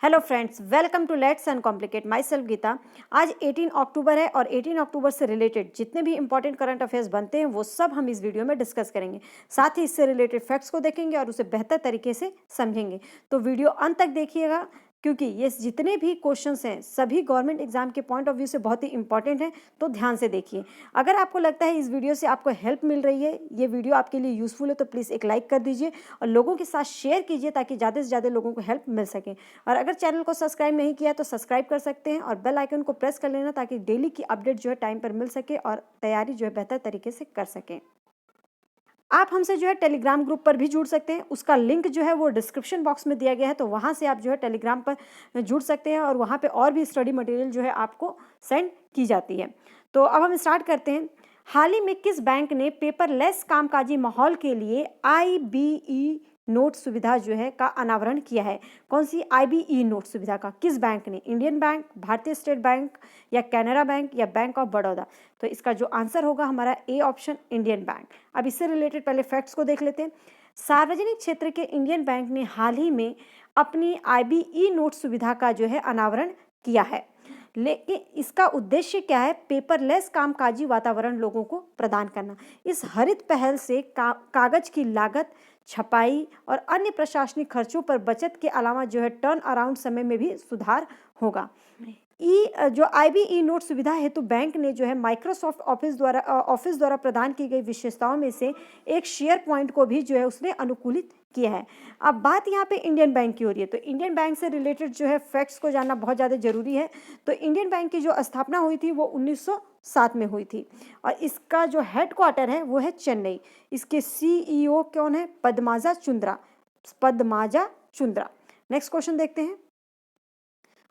Hello friends, welcome to let's uncomplicate myself Geeta. आज 18 अक्टूबर है और 18 अक्टूबर से रिलेटेड जितने भी इंपॉर्टेंट करंट अफेयर्स बनते हैं वो सब हम इस वीडियो में डिस्कस करेंगे। साथ ही इससे रिलेटेड फैक्ट्स को देखेंगे और उसे बेहतर तरीके से समझेंगे। तो वीडियो अंत तक देखिएगा क्योंकि ये जितने भी क्वेश्चंस हैं सभी गवर्नमेंट एग्जाम के पॉइंट ऑफ व्यू से बहुत ही इंपॉर्टेंट हैं, तो ध्यान से देखिए। अगर आपको लगता है इस वीडियो से आपको हेल्प मिल रही है, ये वीडियो आपके लिए यूजफुल है, तो प्लीज़ एक लाइक कर दीजिए और लोगों के साथ शेयर कीजिए ताकि ज़्यादा से ज़्यादा लोगों को हेल्प मिल सके। और अगर चैनल को सब्सक्राइब नहीं किया तो सब्सक्राइब कर सकते हैं और बेल आइकन को प्रेस कर लेना ताकि डेली की अपडेट जो है टाइम पर मिल सके और तैयारी जो है बेहतर तरीके से कर सकें। आप हमसे जो है टेलीग्राम ग्रुप पर भी जुड़ सकते हैं, उसका लिंक जो है वो डिस्क्रिप्शन बॉक्स में दिया गया है, तो वहाँ से आप जो है टेलीग्राम पर जुड़ सकते हैं और वहाँ पे और भी स्टडी मटेरियल जो है आपको सेंड की जाती है। तो अब हम स्टार्ट करते हैं। हाल ही में किस बैंक ने पेपरलेस कामकाजी माहौल के लिए IBE नोट सुविधा जो है का अनावरण किया है? कौन सी IBE नोट सुविधा का किस बैंक ने? इंडियन बैंक, भारतीय स्टेट बैंक या कैनरा बैंक या बैंक ऑफ बड़ौदा? तो इसका जो आंसर होगा हमारा ए ऑप्शन, इंडियन बैंक। अब इससे रिलेटेड पहले फैक्ट्स को देख लेते हैं। सार्वजनिक क्षेत्र के इंडियन बैंक ने हाल ही में अपनी IBE नोट सुविधा का जो है अनावरण किया है, लेकिन इसका उद्देश्य क्या है? पेपरलेस कामकाजी वातावरण लोगों को प्रदान करना। इस हरित पहल से कागज की लागत, छपाई और अन्य प्रशासनिक खर्चों पर बचत के अलावा जो है टर्न अराउंड समय में भी सुधार होगा। जो IBE नोट सुविधा हेतु बैंक ने जो है माइक्रोसॉफ्ट ऑफिस द्वारा प्रदान की गई विशेषताओं में से एक शेयर पॉइंट को भी जो है उसने अनुकूलित किया है। अब बात यहाँ पे इंडियन बैंक की हो रही है, तो इंडियन बैंक से रिलेटेड जो है फैक्ट्स को जानना बहुत ज़्यादा जरूरी है। तो इंडियन बैंक की जो स्थापना हुई थी वो 1907 में हुई थी और इसका जो हेड क्वार्टर है वो है चेन्नई। इसके CEO कौन है? पद्माजा चुंद्रा। नेक्स्ट क्वेश्चन देखते हैं।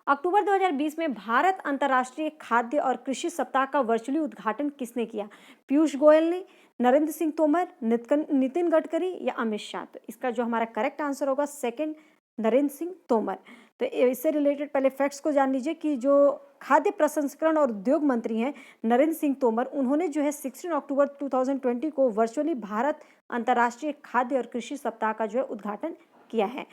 अक्टूबर 2020 में भारत अंतर्राष्ट्रीय खाद्य और कृषि सप्ताह का वर्चुअली उद्घाटन किसने किया? पीयूष गोयल ने, नरेंद्र सिंह तोमर, नितिन गडकरी या अमित शाह? तो इसका जो हमारा करेक्ट आंसर होगा सेकंड, नरेंद्र सिंह तोमर। तो इससे रिलेटेड पहले फैक्ट्स को जान लीजिए कि जो खाद्य प्रसंस्करण और उद्योग मंत्री हैं नरेंद्र सिंह तोमर, उन्होंने जो है 16 अक्टूबर 2020 को वर्चुअली भारत अंतर्राष्ट्रीय खाद्य और कृषि सप्ताह का जो है उद्घाटन किया है।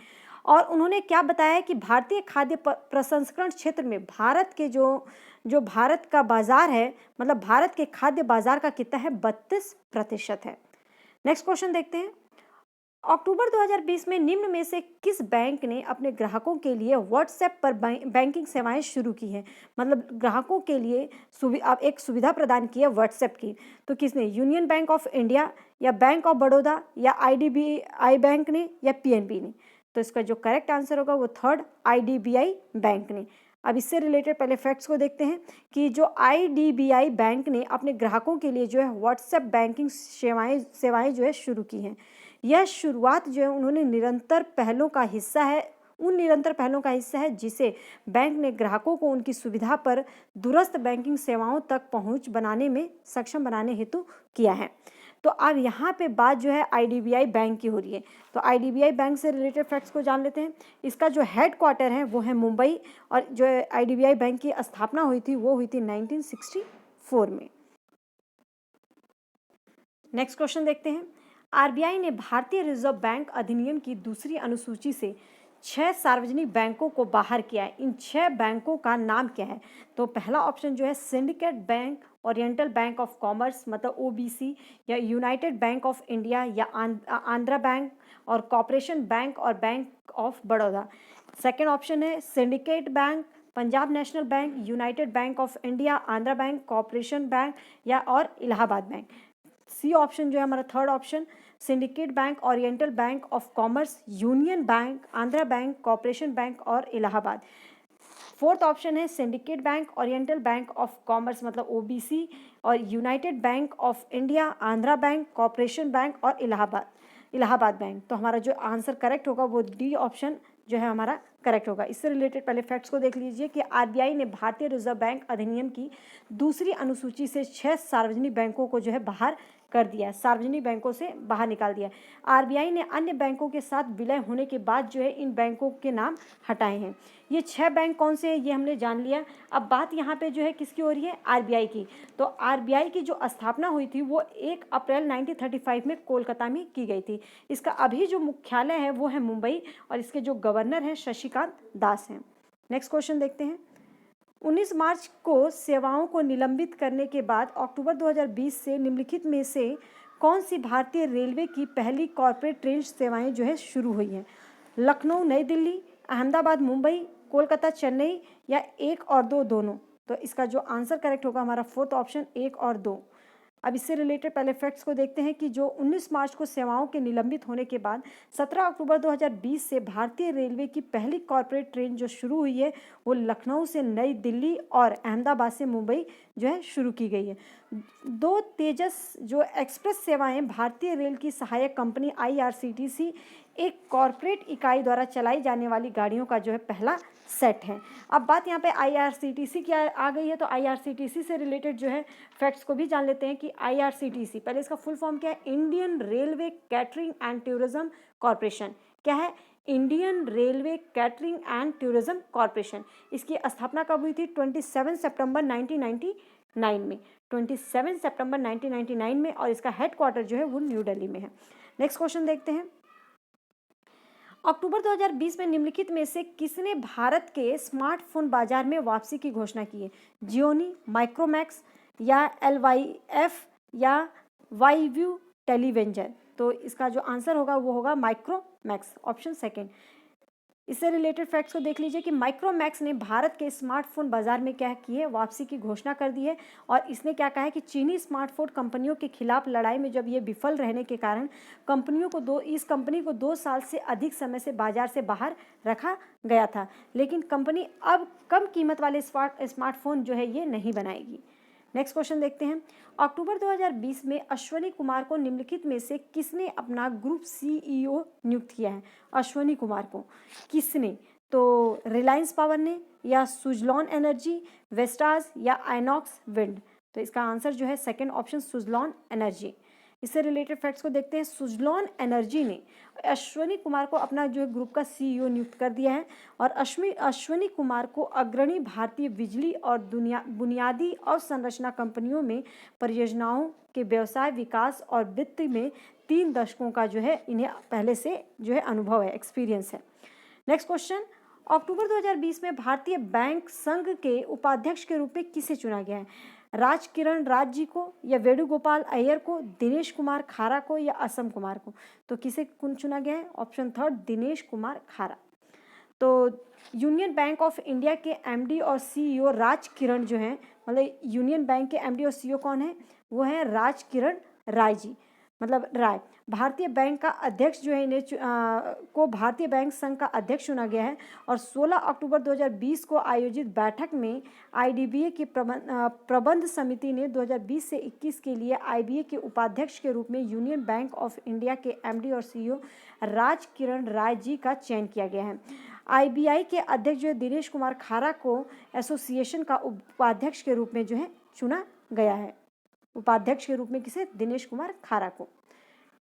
और उन्होंने क्या बताया कि भारतीय खाद्य प्रसंस्करण क्षेत्र में भारत के जो भारत का बाजार है, मतलब भारत के खाद्य बाजार का कितना है? 32% है। नेक्स्ट क्वेश्चन देखते हैं। अक्टूबर 2020 में निम्न में से किस बैंक ने अपने ग्राहकों के लिए व्हाट्सएप पर बैंकिंग सेवाएं शुरू की हैं? मतलब ग्राहकों के लिए एक सुविधा प्रदान की है व्हाट्सएप की। तो किसने? यूनियन बैंक ऑफ इंडिया या बैंक ऑफ बड़ौदा या IDBI बैंक ने या PNB ने? तो इसका जो करेक्ट आंसर होगा वो थर्ड, IDBI बैंक ने। अब इससे रिलेटेड पहले फैक्ट्स को देखते हैं कि जो IDBI बैंक ने अपने ग्राहकों के लिए जो है व्हाट्सएप बैंकिंग सेवाएं जो है शुरू की हैं। यह शुरुआत जो है उन्होंने निरंतर पहलों का हिस्सा है जिसे बैंक ने ग्राहकों को उनकी सुविधा पर दूरस्थ बैंकिंग सेवाओं तक पहुंच बनाने में सक्षम बनाने हेतु किया है। तो अब यहाँ पे बात जो है IDBI बैंक की हो रही है, तो IDBI बैंक से रिलेटेड फैक्ट्स को जान लेते हैं। इसका जो हेड क्वार्टर है वो है मुंबई और जो IDBI बैंक की स्थापना हुई थी वो हुई थी 1964 में। नेक्स्ट क्वेश्चन देखते हैं। RBI ने भारतीय रिजर्व बैंक अधिनियम की दूसरी अनुसूची से 6 सार्वजनिक बैंकों को बाहर किया है। इन 6 बैंकों का नाम क्या है? तो पहला ऑप्शन जो है Syndicate Bank, Oriental Bank of Commerce मतलब OBC, या यूनाइटेड बैंक ऑफ इंडिया या आंध्रा बैंक और कॉर्पोरेशन बैंक और Bank of Baroda. Second option है Syndicate Bank, Punjab National Bank, United Bank of India, Andhra Bank, Corporation Bank या और इलाहाबाद बैंक। C ऑप्शन जो है हमारा third option, Syndicate Bank, Oriental Bank of Commerce, Union Bank, Andhra Bank, Corporation Bank और Allahabad. Fourth option है Syndicate Bank, Oriental Bank of Commerce मतलब OBC और United Bank of India, Andhra Bank, Corporation Bank और Allahabad bank. तो हमारा जो आंसर करेक्ट होगा वो D ऑप्शन जो है हमारा करेक्ट होगा। इससे रिलेटेड पहले फैक्ट्स को देख लीजिए कि RBI ने भारतीय रिजर्व बैंक अधिनियम की दूसरी अनुसूची से 6 सार्वजनिक बैंकों को जो है बाहर कर दिया है, सार्वजनिक बैंकों से बाहर निकाल दिया है। आरबीआई ने अन्य बैंकों के साथ विलय होने के बाद जो है इन बैंकों के नाम हटाए हैं। ये 6 बैंक कौन से हैं ये हमने जान लिया। अब बात यहाँ पे जो है किसकी हो रही है, आरबीआई की। तो आरबीआई की जो स्थापना हुई थी वो 1 अप्रैल 1935 में कोलकाता में की गई थी। इसका अभी जो मुख्यालय है वो है मुंबई और इसके जो गवर्नर हैं शशिकांत दास हैं। नेक्स्ट क्वेश्चन देखते हैं। 19 मार्च को सेवाओं को निलंबित करने के बाद अक्टूबर 2020 से निम्नलिखित में से कौन सी भारतीय रेलवे की पहली कॉर्पोरेट ट्रेन सेवाएं जो है शुरू हुई हैं? लखनऊ नई दिल्ली, अहमदाबाद मुंबई, कोलकाता चेन्नई या 1 और 2 दोनों? तो इसका जो आंसर करेक्ट होगा हमारा फोर्थ ऑप्शन 1 और 2। अब इससे रिलेटेड पहले फैक्ट्स को देखते हैं कि जो 19 मार्च को सेवाओं के निलंबित होने के बाद 17 अक्टूबर 2020 से भारतीय रेलवे की पहली कॉर्पोरेट ट्रेन जो शुरू हुई है वो लखनऊ से नई दिल्ली और अहमदाबाद से मुंबई जो है शुरू की गई है। 2 तेजस जो एक्सप्रेस सेवाएं भारतीय रेल की सहायक कंपनी आईआरसीटीसी एक कॉर्पोरेट इकाई द्वारा चलाई जाने वाली गाड़ियों का जो है पहला सेट है। अब बात यहाँ पे आईआरसीटीसी की आ गई है, तो आईआरसीटीसी से रिलेटेड जो है फैक्ट्स को भी जान लेते हैं कि आईआरसीटीसी पहले इसका फुल फॉर्म क्या है, Indian railway catering and tourism corporation. क्या है, Indian railway catering and tourism corporation. इसकी स्थापना कब हुई थी, 27 सितंबर 1999 में, 27 सितंबर 1999 में, और इसका हेडक्वार्टर जो है वो न्यू दिल्ली में है। नेक्स्ट क्वेश्चन देखते हैं। अक्टूबर 2020 में निम्नलिखित में से किसने भारत के स्मार्टफोन बाजार में वापसी की घोषणा की है? जियोनी, माइक्रोमैक्स या एलवाईएफ या वाईव्यू टेलीवेंजर? तो इसका जो आंसर होगा वो होगा माइक्रोमैक्स, ऑप्शन सेकंड। इससे रिलेटेड फैक्ट्स को देख लीजिए कि माइक्रोमैक्स ने भारत के स्मार्टफोन बाजार में क्या की है, वापसी की घोषणा कर दी है। और इसने क्या कहा है कि चीनी स्मार्टफोन कंपनियों के खिलाफ लड़ाई में जब ये विफल रहने के कारण इस कंपनी को 2 साल से अधिक समय से बाजार से बाहर रखा गया था, लेकिन कंपनी अब कम कीमत वाले स्मार्टफोन जो है ये नहीं बनाएगी। नेक्स्ट क्वेश्चन देखते हैं। अक्टूबर 2020 में अश्वनी कुमार को निम्नलिखित में से किसने अपना ग्रुप सीईओ नियुक्त किया है? अश्वनी कुमार को किसने? तो रिलायंस पावर ने, या सुजलॉन एनर्जी, वेस्टाज या आइनॉक्स विंड? तो इसका आंसर जो है सेकंड ऑप्शन सुजलॉन एनर्जी। इससे रिलेटेड फैक्ट्स को देखते हैं। सुजलॉन एनर्जी ने अश्वनी कुमार को अपना जो है ग्रुप का सीईओ नियुक्त कर दिया है और अश्वनी कुमार को अग्रणी भारतीय बिजली और बुनियादी अवसंरचना कंपनियों में परियोजनाओं के व्यवसाय विकास और वित्त में 3 दशकों का जो है इन्हें पहले से जो है अनुभव है, एक्सपीरियंस है। Next question. अक्टूबर 2020 में भारतीय बैंक संघ के उपाध्यक्ष के रूप में किसे चुना गया है? राज किरण राज जी को, या वेणुगोपाल अय्यर को, दिनेश कुमार खारा को, या असम कुमार को? तो किसे चुना गया है? ऑप्शन थर्ड दिनेश कुमार खारा। तो यूनियन बैंक ऑफ इंडिया के एमडी और सीईओ राज किरण जो हैं, मतलब यूनियन बैंक के एमडी और सीईओ कौन है? वो है राज किरण राय जी, मतलब राय। भारतीय बैंक का अध्यक्ष जो है इन्हें को भारतीय बैंक संघ का अध्यक्ष चुना गया है और 16 अक्टूबर 2020 को आयोजित बैठक में आईडीबीए की प्रबंध समिति ने 2020 से 21 के लिए आईबीए के उपाध्यक्ष के रूप में यूनियन बैंक ऑफ इंडिया के एमडी और सीईओ राज किरण राय जी का चयन किया गया है। आईबीआई के अध्यक्ष जो है दिनेश कुमार खारा को एसोसिएशन का उपाध्यक्ष के रूप में जो है चुना गया है। उपाध्यक्ष के रूप में किसे? दिनेश कुमार खारा को।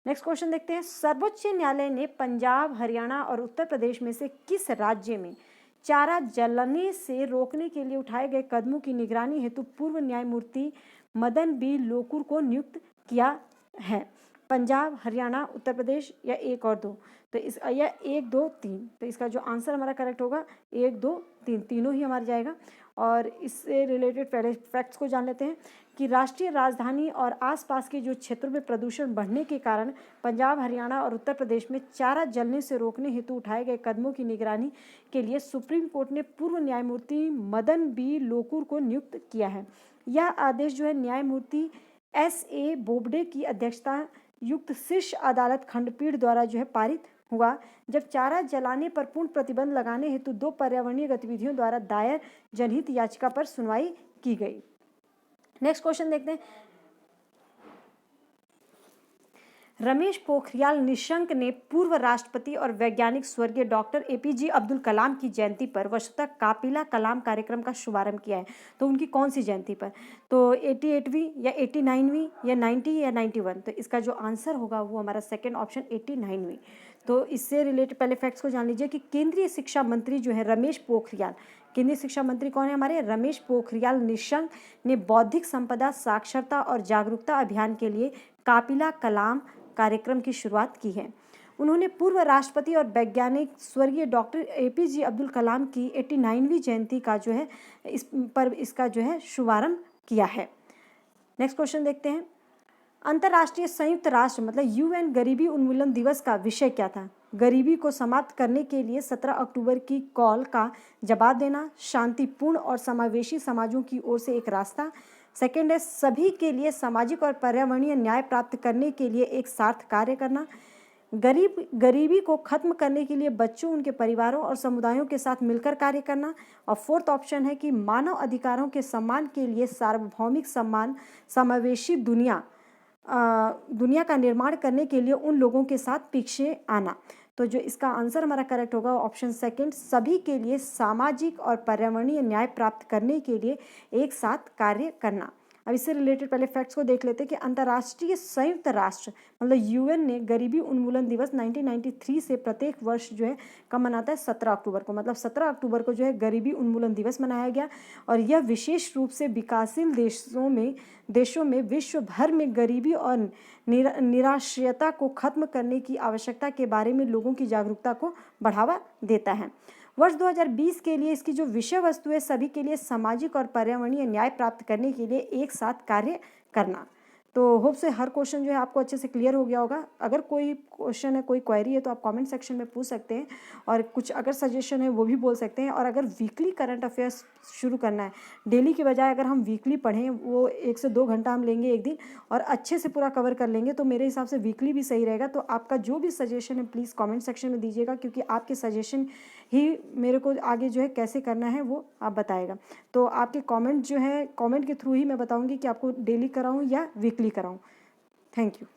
नेक्स्ट क्वेश्चन देखते हैं। सर्वोच्च न्यायालय ने पंजाब, हरियाणा और उत्तर प्रदेश में से किस राज्य में चारा जलने से रोकने के लिए उठाए गए कदमों की निगरानी हेतु पूर्व न्यायमूर्ति मदन बी लोकुर को नियुक्त किया है? पंजाब, हरियाणा, उत्तर प्रदेश या 1 और 2? तो इस या 1, 2, 3। तो इसका जो आंसर हमारा करेक्ट होगा 1, 2, 3, तीनों ही हमारा जाएगा। और इससे रिलेटेड पहले फैक्ट्स को जान लेते हैं कि राष्ट्रीय राजधानी और आसपास के जो क्षेत्रों में प्रदूषण बढ़ने के कारण पंजाब, हरियाणा और उत्तर प्रदेश में चारा जलने से रोकने हेतु उठाए गए कदमों की निगरानी के लिए सुप्रीम कोर्ट ने पूर्व न्यायमूर्ति मदन बी लोकुर को नियुक्त किया है। यह आदेश जो है न्यायमूर्ति एस.ए. बोबडे की अध्यक्षता युक्त शीर्ष अदालत खंडपीठ द्वारा जो है पारित हुआ, जब चारा जलाने पर पूर्ण प्रतिबंध लगाने हेतु 2 पर्यावरणीय गतिविधियों द्वारा दायर जनहित याचिका पर सुनवाई की गई। नेक्स्ट क्वेश्चन देखते हैं। रमेश पोखरियाल निशंक ने पूर्व राष्ट्रपति और वैज्ञानिक स्वर्गीय डॉक्टर एपीजे अब्दुल कलाम की जयंती पर वस्तुतः कापिला कलाम कार्यक्रम का शुभारंभ किया है। तो उनकी कौन सी जयंती पर? तो 88वीं या 89वीं या 90 या 91? तो इसका जो आंसर होगा वो हमारा सेकेंड ऑप्शन 89वीं। तो इससे रिलेटेड पहले फैक्ट्स को जान लीजिए कि केंद्रीय शिक्षा मंत्री जो है रमेश पोखरियाल, केंद्रीय शिक्षा मंत्री कौन है हमारे? रमेश पोखरियाल निशंक ने बौद्धिक संपदा साक्षरता और जागरूकता अभियान के लिए कापिला कलाम कार्यक्रम की शुरुआत की है। उन्होंने पूर्व राष्ट्रपति और वैज्ञानिक स्वर्गीय डॉक्टर एपीजे अब्दुल कलाम की 89वीं जयंती का जो है इसका जो है शुभारंभ किया है। नेक्स्ट क्वेश्चन देखते हैं। अंतर्राष्ट्रीय संयुक्त राष्ट्र मतलब यूएन गरीबी उन्मूलन दिवस का विषय क्या था? गरीबी को समाप्त करने के लिए 17 अक्टूबर की कॉल का जवाब देना, शांतिपूर्ण और समावेशी समाजों की ओर से एक रास्ता। सेकेंड है सभी के लिए सामाजिक और पर्यावरणीय न्याय प्राप्त करने के लिए एक साथ कार्य करना। गरीबी को खत्म करने के लिए बच्चों, उनके परिवारों और समुदायों के साथ मिलकर कार्य करना। और फोर्थ ऑप्शन है कि मानव अधिकारों के सम्मान के लिए सार्वभौमिक सम्मान समावेशी दुनिया का निर्माण करने के लिए उन लोगों के साथ पीछे आना। तो जो इसका आंसर हमारा करेक्ट होगा ऑप्शन सेकंड, सभी के लिए सामाजिक और पर्यावरणीय न्याय प्राप्त करने के लिए एक साथ कार्य करना। अब इससे रिलेटेड पहले फैक्ट्स को देख लेते हैं कि अंतर्राष्ट्रीय संयुक्त राष्ट्र मतलब यूएन ने गरीबी उन्मूलन दिवस 1993 से प्रत्येक वर्ष जो है कब मनाता है? 17 अक्टूबर को। मतलब 17 अक्टूबर को जो है गरीबी उन्मूलन दिवस मनाया गया और यह विशेष रूप से विकासशील देशों में विश्व भर में गरीबी और निराश्रयता को खत्म करने की आवश्यकता के बारे में लोगों की जागरूकता को बढ़ावा देता है। वर्ष 2020 के लिए इसकी जो विषय वस्तु है सभी के लिए सामाजिक और पर्यावरणीय न्याय प्राप्त करने के लिए एक साथ कार्य करना। तो होप से हर क्वेश्चन जो है आपको अच्छे से क्लियर हो गया होगा। अगर कोई क्वेश्चन है, कोई क्वेरी है तो आप कमेंट सेक्शन में पूछ सकते हैं और कुछ अगर सजेशन है वो भी बोल सकते हैं। और अगर वीकली करंट अफेयर्स शुरू करना है, डेली के बजाय अगर हम वीकली पढ़ें, वो 1 से 2 घंटा हम लेंगे एक दिन और अच्छे से पूरा कवर कर लेंगे, तो मेरे हिसाब से वीकली भी सही रहेगा। तो आपका जो भी सजेशन है प्लीज़ कमेंट सेक्शन में दीजिएगा, क्योंकि आपके सजेशन ही मेरे को आगे जो है कैसे करना है वो आप बताएगा। तो आपके कमेंट जो है, कमेंट के थ्रू ही मैं बताऊंगी कि आपको डेली कराऊं या वीकली कराऊं। Thank you.